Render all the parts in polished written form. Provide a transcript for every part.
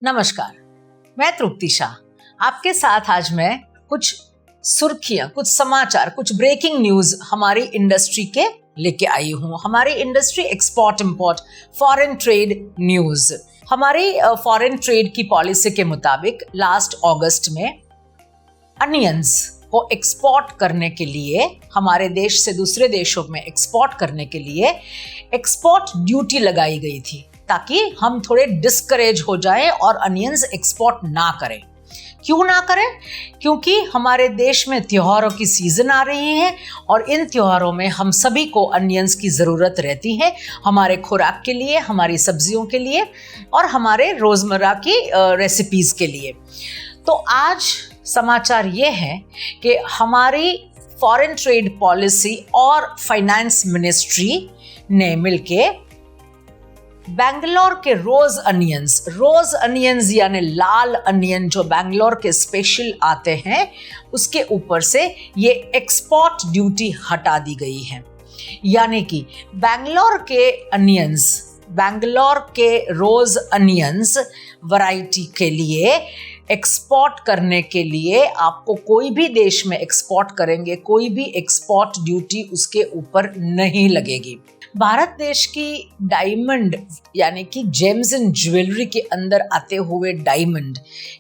नमस्कार, मैं तृप्ति शाह आपके साथ आज मैं कुछ सुर्खियां, कुछ समाचार, कुछ ब्रेकिंग न्यूज हमारी इंडस्ट्री के लेके आई हूं। हमारी industry export import foreign trade news. हमारी फॉरेन ट्रेड की पॉलिसी के मुताबिक लास्ट अगस्त में अनियंस को एक्सपोर्ट करने के लिए, हमारे देश से दूसरे देशों में एक्सपोर्ट करने के लिए एक्सपोर्ट ड्यूटी लगाई गई थी, ताकि हम थोड़े डिस्करेज हो जाएं और अनियंस एक्सपोर्ट ना करें। क्यों ना करें? क्योंकि हमारे देश में त्योहारों की सीजन आ रही है और इन त्योहारों में हम सभी को अनियंस की ज़रूरत रहती है, हमारे खुराक के लिए, हमारी सब्जियों के लिए और हमारे रोज़मर्रा की रेसिपीज़ के लिए। तो आज समाचार ये है कि हमारी फॉरेन ट्रेड पॉलिसी और फाइनेंस मिनिस्ट्री ने मिलके बैंगलोर के रोज अनियंस यानी लाल अनियन जो बैंगलोर के स्पेशल आते हैं, उसके ऊपर से ये एक्सपोर्ट ड्यूटी हटा दी गई है। यानी कि बैंगलोर के रोज अनियंस वैरायटी के लिए एक्सपोर्ट करने के लिए आपको कोई भी देश में एक्सपोर्ट करेंगे, कोई भी एक्सपोर्ट ड्यूटी उसके ऊपर नहीं लगेगी। भारत देश की डायमंड यानी कि जेम्स एंड ज्वेलरी के अंदर आते हुए डायमंड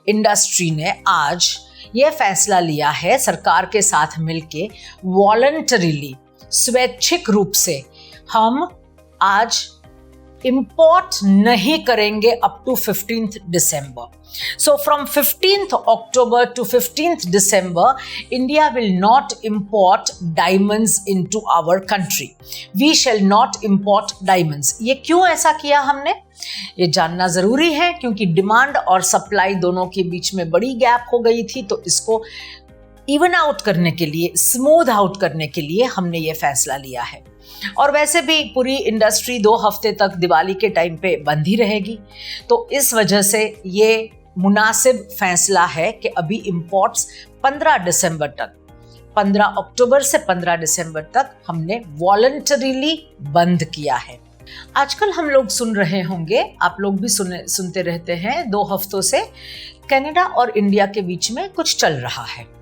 इंडस्ट्री ने आज यह फैसला लिया है सरकार के साथ मिलके, वॉलंटरीली, स्वैच्छिक रूप से हम आज इंपोर्ट नहीं करेंगे up to 15th December. So from 15th October to 15th December, India will not import diamonds into our country. We shall not import diamonds. ये क्यों ऐसा किया हमने? ये जानना ज़रूरी है, क्योंकि डिमांड और सप्लाई दोनों के बीच में बड़ी गैप हो गई थी। तो इसको इवन आउट करने के लिए, स्मूथ आउट करने के लिए हमने ये फैसला लिया है। और वैसे भी पूरी इंडस्ट्री 2 हफ्ते तक दिवाली के टाइम पे बंद ही रहेगी, तो इस वजह से ये मुनासिब फैसला है कि अभी इंपोर्ट्स 15 दिसंबर तक, 15 अक्टूबर से 15 दिसंबर तक हमने वॉलंटरीली बंद किया है। आजकल हम लोग सुन रहे होंगे, आप लोग भी सुनते रहते हैं, 2 हफ्तों से कनाडा और इंडिया के बीच में कुछ चल रहा है।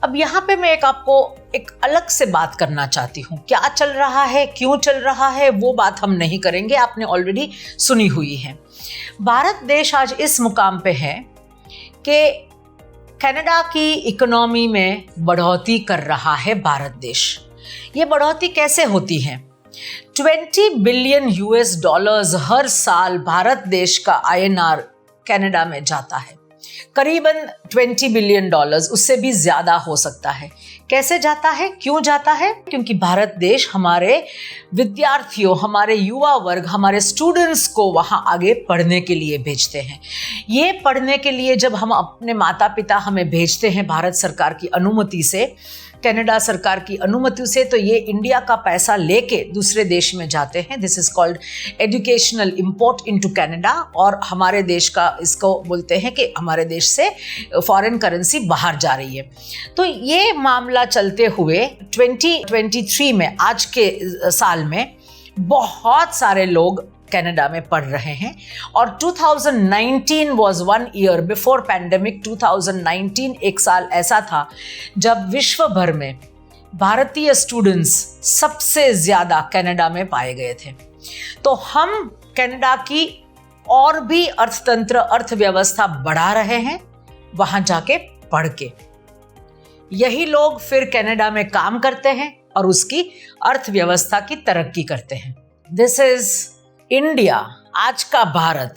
अब यहाँ पे मैं आपको एक अलग से बात करना चाहती हूँ। क्या चल रहा है, क्यों चल रहा है, वो बात हम नहीं करेंगे, आपने ऑलरेडी सुनी हुई है। भारत देश आज इस मुकाम पे है कि कनाडा की इकोनॉमी में बढ़ोतरी कर रहा है भारत देश। ये बढ़ोतरी कैसे होती है? $20 बिलियन हर साल भारत देश का INR कनाडा में जाता है। करीबन $20 बिलियन, उससे भी ज़्यादा हो सकता है। कैसे जाता है, क्यों जाता है? क्योंकि भारत देश हमारे विद्यार्थियों, हमारे युवा वर्ग, हमारे स्टूडेंट्स को वहाँ आगे पढ़ने के लिए भेजते हैं। ये पढ़ने के लिए जब हम अपने माता पिता हमें भेजते हैं भारत सरकार की अनुमति से, कनाडा सरकार की अनुमति से, तो ये इंडिया का पैसा लेके दूसरे देश में जाते हैं। This is called educational import into Canada. और हमारे देश का, इसको बोलते हैं कि हमारे देश से फॉरेन करेंसी बाहर जा रही है। तो ये मामला चलते हुए 2023 में, आज के साल में, बहुत सारे लोग कनाडा में पढ़ रहे हैं। और 2019 was 1 year बिफोर पैंडेमिक। 2019 एक साल ऐसा था जब विश्व भर में भारतीय स्टूडेंट्स सबसे ज़्यादा कनाडा में पाए गए थे। तो हम कनाडा की और भी अर्थतंत्र, अर्थव्यवस्था बढ़ा रहे हैं वहाँ जाके पढ़ के। यही लोग फिर कनाडा में काम करते हैं और उसकी अर्थव्यवस्था की तरक्की करते हैं। दिस इज इंडिया, आज का भारत,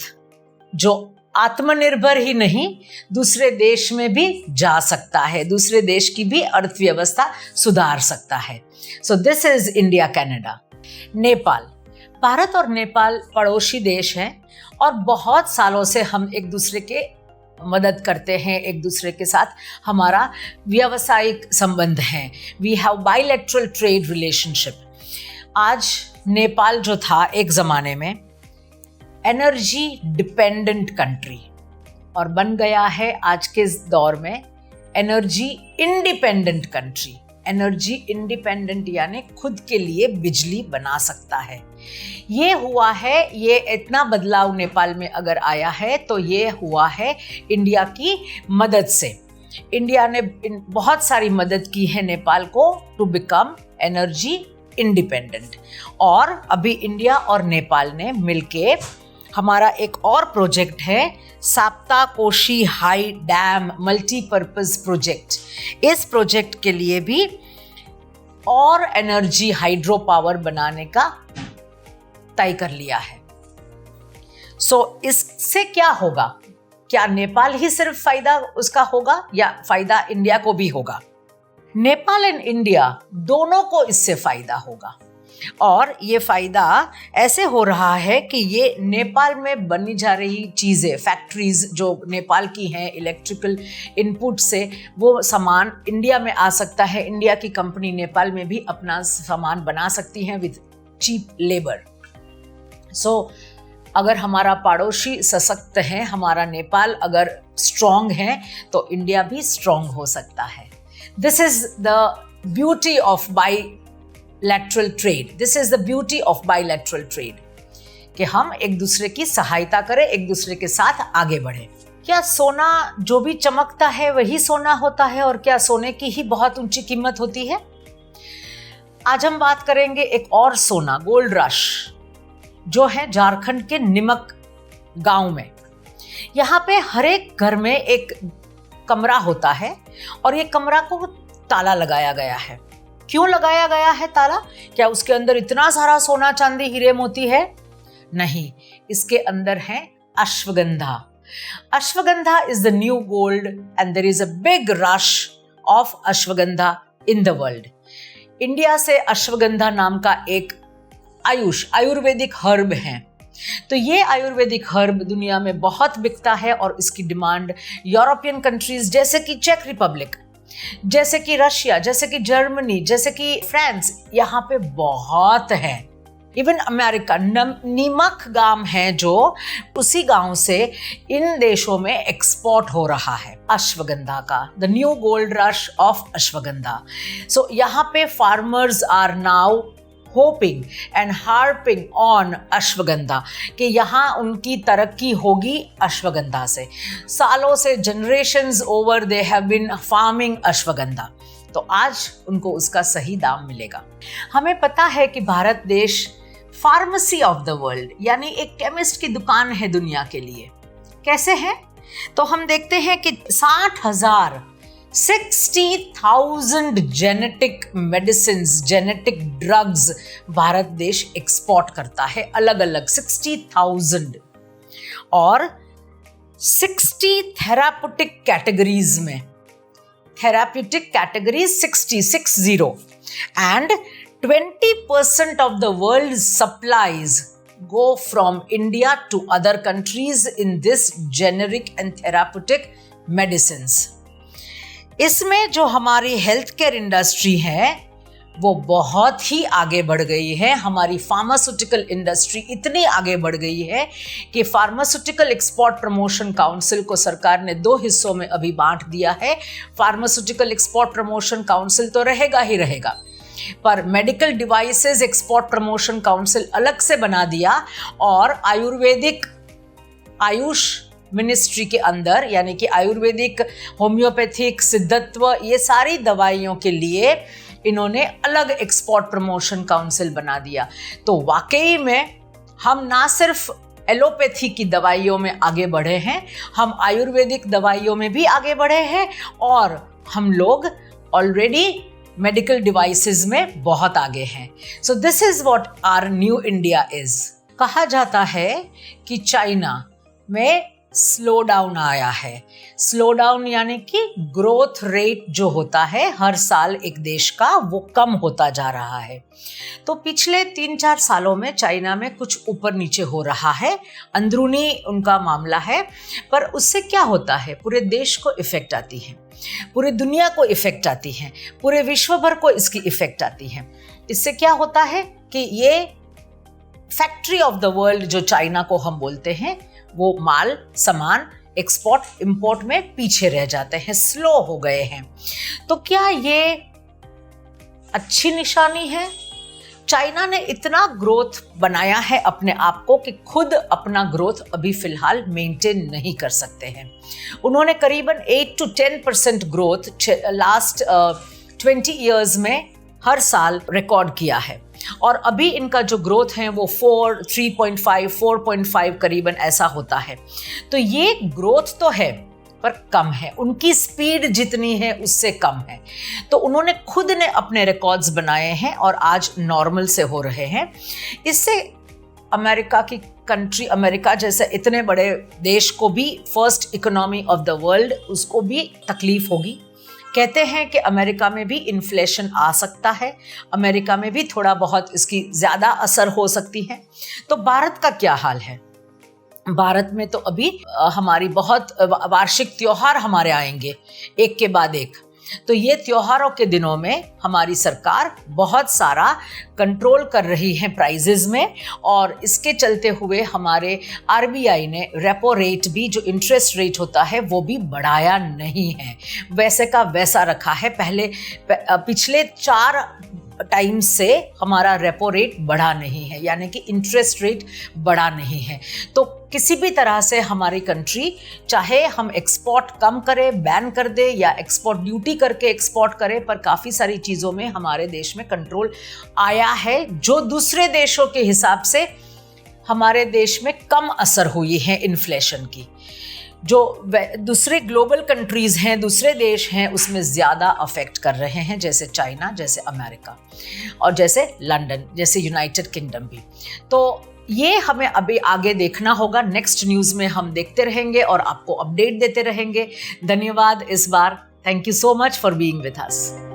जो आत्मनिर्भर ही नहीं, दूसरे देश में भी जा सकता है, दूसरे देश की भी अर्थव्यवस्था सुधार सकता है। सो this is India Canada. Nepal, Bharat और नेपाल पड़ोसी देश हैं और बहुत सालों से हम एक दूसरे के मदद करते हैं, एक दूसरे के साथ हमारा व्यावसायिक संबंध है। We have bilateral trade relationship. आज नेपाल जो था एक ज़माने में एनर्जी डिपेंडेंट कंट्री और बन गया है आज के दौर में energy independent country. Energy independent यानी खुद के लिए बिजली बना सकता है। ये हुआ है, ये इतना बदलाव नेपाल में अगर आया है तो ये हुआ है इंडिया की मदद से। इंडिया ने बहुत सारी मदद की है नेपाल को टू बिकम एनर्जी इंडिपेंडेंट। और अभी इंडिया और नेपाल ने मिलके हमारा एक और प्रोजेक्ट है Sapta Kosi high dam multipurpose project. इस प्रोजेक्ट के लिए भी और एनर्जी हाइड्रो पावर बनाने का तय कर लिया है। सो इससे क्या होगा? क्या नेपाल ही सिर्फ फायदा उसका होगा या फायदा इंडिया को भी होगा? नेपाल एंड इंडिया दोनों को इससे फायदा होगा। और ये फायदा ऐसे हो रहा है कि ये नेपाल में बनी जा रही चीज़ें, फैक्ट्रीज जो नेपाल की हैं, इलेक्ट्रिकल इनपुट से वो सामान इंडिया में आ सकता है। इंडिया की कंपनी नेपाल में भी अपना सामान बना सकती हैं विद चीप लेबर। सो अगर हमारा पड़ोसी सशक्त है, हमारा नेपाल अगर स्ट्रॉन्ग है, तो इंडिया भी स्ट्रॉन्ग हो सकता है। This is the beauty of bilateral trade. This is the beauty of bilateral trade कि हम एक दूसरे की सहायता करें, एक दूसरे के साथ आगे बढ़ें। क्या सोना जो भी चमकता है वही सोना होता है और क्या सोने की ही बहुत ऊंची कीमत होती है? आज हम बात करेंगे एक और सोना, गोल्ड रश, जो है झारखंड के निमक गांव में। यहाँ पे हर एक घर में एक कमरा होता है और ये कमरा को ताला लगाया गया है। क्यों लगाया गया है ताला? क्या उसके अंदर इतना सारा सोना चांदी हीरे मोती है? नहीं, इसके अंदर है ashwagandha. Ashwagandha is the new gold and there is a big rush of ashwagandha in the world. India से अश्वगंधा नाम का एक आयुर्वेदिक हर्ब है। तो ये आयुर्वेदिक हर्ब दुनिया में बहुत बिकता है और इसकी डिमांड यूरोपियन कंट्रीज जैसे कि चेक रिपब्लिक, जैसे कि रशिया, जैसे कि जर्मनी, जैसे कि फ्रांस, यहाँ पे बहुत है। इवन अमेरिका, नीमक गांव है जो उसी गांव से इन देशों में एक्सपोर्ट हो रहा है अश्वगंधा का, the new gold rush of ashwagandha. So यहाँ पे farmers are now hoping and harping on ashwagandha कि यहाँ उनकी तरक्की होगी अश्वगंधा से। सालों से, generations over, they have been farming ashwagandha, तो आज उनको उसका सही दाम मिलेगा। हमें पता है कि भारत देश फार्मेसी ऑफ द वर्ल्ड, यानी एक केमिस्ट की दुकान है दुनिया के लिए। कैसे है? तो हम देखते हैं कि 60,000 genetic medicines, genetic drugs Bharat देश एक्सपोर्ट करता है, अलग अलग 60,000, और 60 थेराप्यूटिक कैटेगरीज में, therapeutic categories 60 and 20% of the world's supplies go from India to other countries in this generic and therapeutic medicines. इसमें जो हमारी हेल्थ केयर इंडस्ट्री है वो बहुत ही आगे बढ़ गई है। हमारी फार्मास्यूटिकल इंडस्ट्री इतनी आगे बढ़ गई है कि फार्मास्यूटिकल एक्सपोर्ट प्रमोशन काउंसिल को सरकार ने 2 हिस्सों में अभी बांट दिया है। फार्मास्यूटिकल एक्सपोर्ट प्रमोशन काउंसिल तो रहेगा ही रहेगा, पर medical devices export promotion council अलग से बना दिया और आयुष मिनिस्ट्री के अंदर, यानी कि आयुर्वेदिक, होम्योपैथिक, सिद्धत्व, ये सारी दवाइयों के लिए इन्होंने अलग एक्सपोर्ट प्रमोशन काउंसिल बना दिया। तो वाकई में हम ना सिर्फ एलोपैथी की दवाइयों में आगे बढ़े हैं, हम आयुर्वेदिक दवाइयों में भी आगे बढ़े हैं और हम लोग ऑलरेडी मेडिकल डिवाइसेस में बहुत आगे हैं। So this is what our new India is. कहा जाता है कि चाइना में स्लो डाउन आया है। स्लो डाउन यानी कि ग्रोथ रेट जो होता है हर साल एक देश का, वो कम होता जा रहा है। तो पिछले 3-4 सालों में चाइना में कुछ ऊपर नीचे हो रहा है, अंदरूनी उनका मामला है, पर उससे क्या होता है? पूरे देश को इफेक्ट आती है, पूरी दुनिया को इफेक्ट आती है, पूरे विश्व भर को इसकी इफेक्ट आती है। इससे क्या होता है कि ये फैक्ट्री ऑफ द वर्ल्ड जो चाइना को हम बोलते हैं, वो माल सामान एक्सपोर्ट इंपोर्ट में पीछे रह जाते हैं, स्लो हो गए हैं। तो क्या ये अच्छी निशानी है? चाइना ने इतना ग्रोथ बनाया है अपने आप को कि खुद अपना ग्रोथ अभी फिलहाल मेंटेन नहीं कर सकते हैं। उन्होंने करीबन 8 to 10% ग्रोथ लास्ट 20 ईयर्स में हर साल रिकॉर्ड किया है, और अभी इनका जो ग्रोथ है वो 3.5 4.5 करीबन ऐसा होता है। तो ये ग्रोथ तो है पर कम है, उनकी स्पीड जितनी है उससे कम है। तो उन्होंने खुद ने अपने रिकॉर्ड्स बनाए हैं और आज नॉर्मल से हो रहे हैं। इससे अमेरिका की कंट्री, अमेरिका जैसे इतने बड़े देश को भी, first economy of the world, उसको भी तकलीफ होगी। कहते हैं कि अमेरिका में भी इन्फ्लेशन आ सकता है, अमेरिका में भी थोड़ा बहुत इसकी ज़्यादा असर हो सकती है। तो भारत का क्या हाल है? भारत में तो अभी हमारी बहुत वार्षिक त्योहार हमारे आएंगे एक के बाद एक। तो ये त्योहारों के दिनों में हमारी सरकार बहुत सारा कंट्रोल कर रही है प्राइजेज में, और इसके चलते हुए हमारे आरबीआई ने रेपो रेट भी, जो इंटरेस्ट रेट होता है, वो भी बढ़ाया नहीं है, वैसे का वैसा रखा है। पिछले 4 टाइम से हमारा रेपो रेट बढ़ा नहीं है, यानी कि इंटरेस्ट रेट बढ़ा नहीं है। तो किसी भी तरह से हमारी कंट्री, चाहे हम एक्सपोर्ट कम करें, बैन कर दे, या एक्सपोर्ट ड्यूटी करके एक्सपोर्ट करें, पर काफ़ी सारी चीज़ों में हमारे देश में कंट्रोल आया है, जो दूसरे देशों के हिसाब से हमारे देश में कम असर हुई है इन्फ्लेशन की। जो दूसरे ग्लोबल कंट्रीज़ हैं, दूसरे देश हैं, उसमें ज़्यादा अफेक्ट कर रहे हैं, जैसे चाइना, जैसे अमेरिका, और जैसे लंदन, जैसे यूनाइटेड किंगडम भी। तो ये हमें अभी आगे देखना होगा। नेक्स्ट न्यूज़ में हम देखते रहेंगे और आपको अपडेट देते रहेंगे। धन्यवाद इस बार। Thank you so much for being with us.